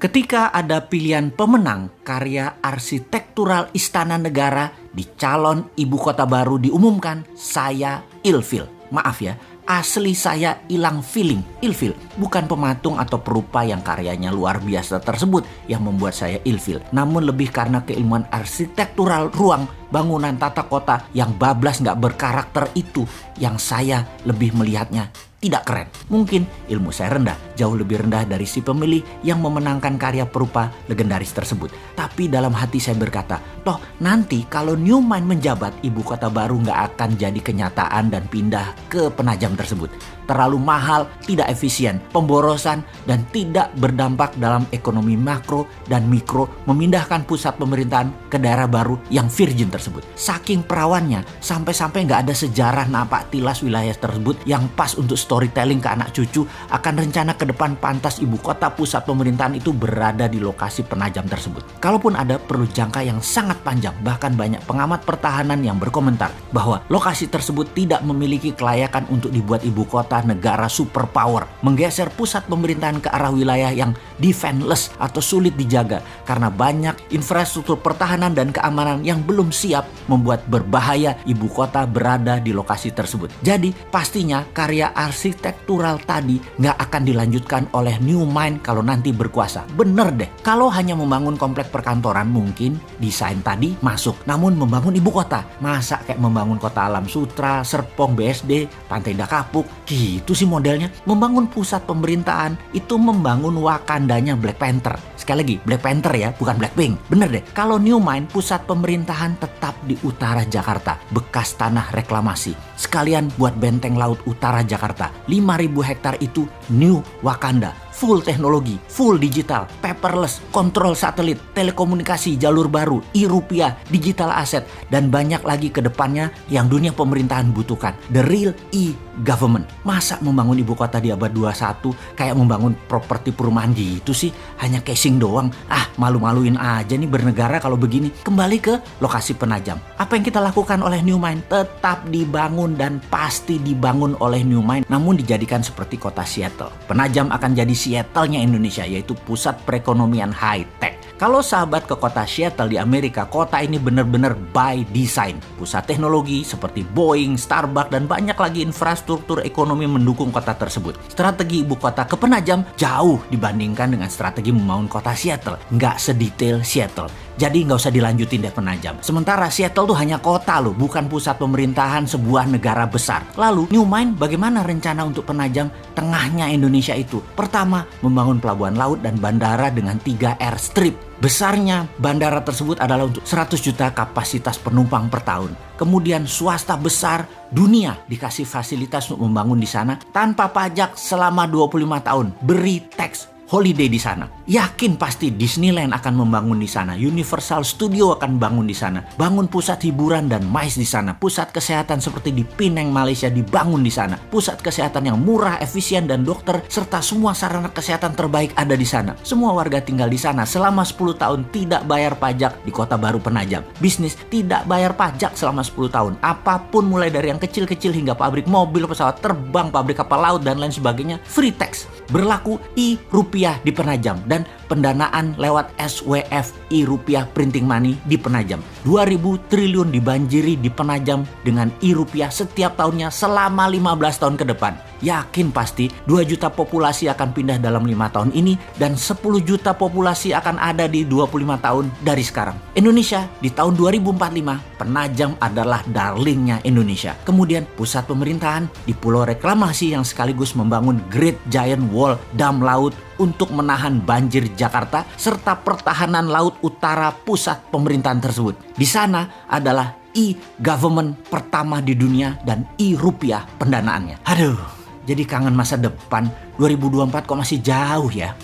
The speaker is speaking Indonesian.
Ketika ada pilihan pemenang karya arsitektural Istana Negara di calon ibu kota baru diumumkan, saya ilfil. Maaf ya, asli saya hilang feeling. Ilfil bukan pematung atau perupa yang karyanya luar biasa tersebut yang membuat saya ilfil, namun lebih karena keilmuan arsitektural ruang, bangunan tata kota yang bablas gak berkarakter itu yang saya lebih melihatnya tidak keren. Mungkin ilmu saya rendah, jauh lebih rendah dari si pemilih yang memenangkan karya perupa legendaris tersebut. Tapi dalam hati saya berkata, toh nanti kalau New Mind menjabat, ibu kota baru gak akan jadi kenyataan dan pindah ke Penajam tersebut. Terlalu mahal, tidak efisien, pemborosan, dan tidak berdampak dalam ekonomi makro dan mikro memindahkan pusat pemerintahan ke daerah baru yang virgin tersebut. Saking perawannya, sampai-sampai nggak ada sejarah napak tilas wilayah tersebut yang pas untuk storytelling ke anak cucu akan rencana ke depan pantas ibu kota pusat pemerintahan itu berada di lokasi Penajam tersebut. Kalaupun ada, perlu jangka yang sangat panjang, bahkan banyak pengamat pertahanan yang berkomentar bahwa lokasi tersebut tidak memiliki kelayakan untuk dibuat ibu kota negara superpower, menggeser pusat pemerintahan ke arah wilayah yang defenseless atau sulit dijaga karena banyak infrastruktur pertahanan dan keamanan yang belum siap, membuat berbahaya ibu kota berada di lokasi tersebut. Jadi pastinya karya arsitektural tadi nggak akan dilanjutkan oleh New Mind kalau nanti berkuasa. Bener deh, kalau hanya membangun komplek perkantoran mungkin desain tadi masuk, namun membangun ibu kota, masa kayak membangun kota Alam Sutra, Serpong, BSD, Pantai Indah Kapuk, gitu sih modelnya. Membangun pusat pemerintahan itu membangun Wakandanya Black Panther. Sekali lagi, Black Panther ya, bukan Blackpink. Bener deh, kalau New Mind pusat pemerintahan tetap di utara Jakarta, bekas tanah reklamasi. Sekalian buat benteng laut utara Jakarta. 5.000 hektar itu New Wakanda. Full teknologi, full digital, paperless, kontrol satelit, telekomunikasi jalur baru, e-rupiah, digital aset, dan banyak lagi ke depannya yang dunia pemerintahan butuhkan. The real e-government. Masa membangun ibu kota di abad 21 kayak membangun properti perumahan gitu sih? Hanya casing doang. Malu-maluin aja nih bernegara kalau begini. Kembali ke lokasi Penajam. Apa yang kita lakukan oleh New Mind? Tetap dibangun dan pasti dibangun oleh New Mind, namun dijadikan seperti kota Seattle. Penajam akan jadi Seattle-nya Indonesia, yaitu pusat perekonomian high-tech. Kalau sahabat ke kota Seattle di Amerika, kota ini benar-benar by design. Pusat teknologi seperti Boeing, Starbucks, dan banyak lagi infrastruktur ekonomi mendukung kota tersebut. Strategi ibu kota ke Penajam jauh dibandingkan dengan strategi membangun kota Seattle. Nggak sedetail Seattle. Jadi nggak usah dilanjutin deh Penajam. Sementara Seattle tuh hanya kota loh, bukan pusat pemerintahan sebuah negara besar. Lalu New Mind bagaimana rencana untuk Penajam tengahnya Indonesia itu? Pertama, membangun pelabuhan laut dan bandara dengan 3 airstrip. Besarnya bandara tersebut adalah untuk 100 juta kapasitas penumpang per tahun. Kemudian swasta besar dunia dikasih fasilitas untuk membangun di sana tanpa pajak selama 25 tahun. Beri tax holiday di sana. Yakin pasti Disneyland akan membangun di sana. Universal Studio akan bangun di sana. Bangun pusat hiburan dan MICE di sana. Pusat kesehatan seperti di Penang, Malaysia dibangun di sana. Pusat kesehatan yang murah, efisien, dan dokter serta semua sarana kesehatan terbaik ada di sana. Semua warga tinggal di sana selama 10 tahun tidak bayar pajak di kota baru Penajam. Bisnis tidak bayar pajak selama 10 tahun. Apapun mulai dari yang kecil-kecil hingga pabrik mobil, pesawat terbang, pabrik kapal laut, dan lain sebagainya. Free tax. Berlaku e-rupiah di Penajam dan pendanaan lewat SWF e-rupiah printing money di Penajam. 2.000 triliun dibanjiri di Penajam dengan e-rupiah setiap tahunnya selama 15 tahun ke depan. Yakin pasti 2 juta populasi akan pindah dalam 5 tahun ini dan 10 juta populasi akan ada di 25 tahun dari sekarang. Indonesia di tahun 2045, Penajam adalah darlingnya Indonesia. Kemudian pusat pemerintahan di Pulau Reklamasi yang sekaligus membangun Great Giant Wall, dam laut untuk menahan banjir Jakarta serta pertahanan laut utara pusat pemerintahan tersebut. Di sana adalah e-government pertama di dunia dan e-rupiah pendanaannya. Aduh, jadi kangen masa depan. 2024 kok masih jauh ya.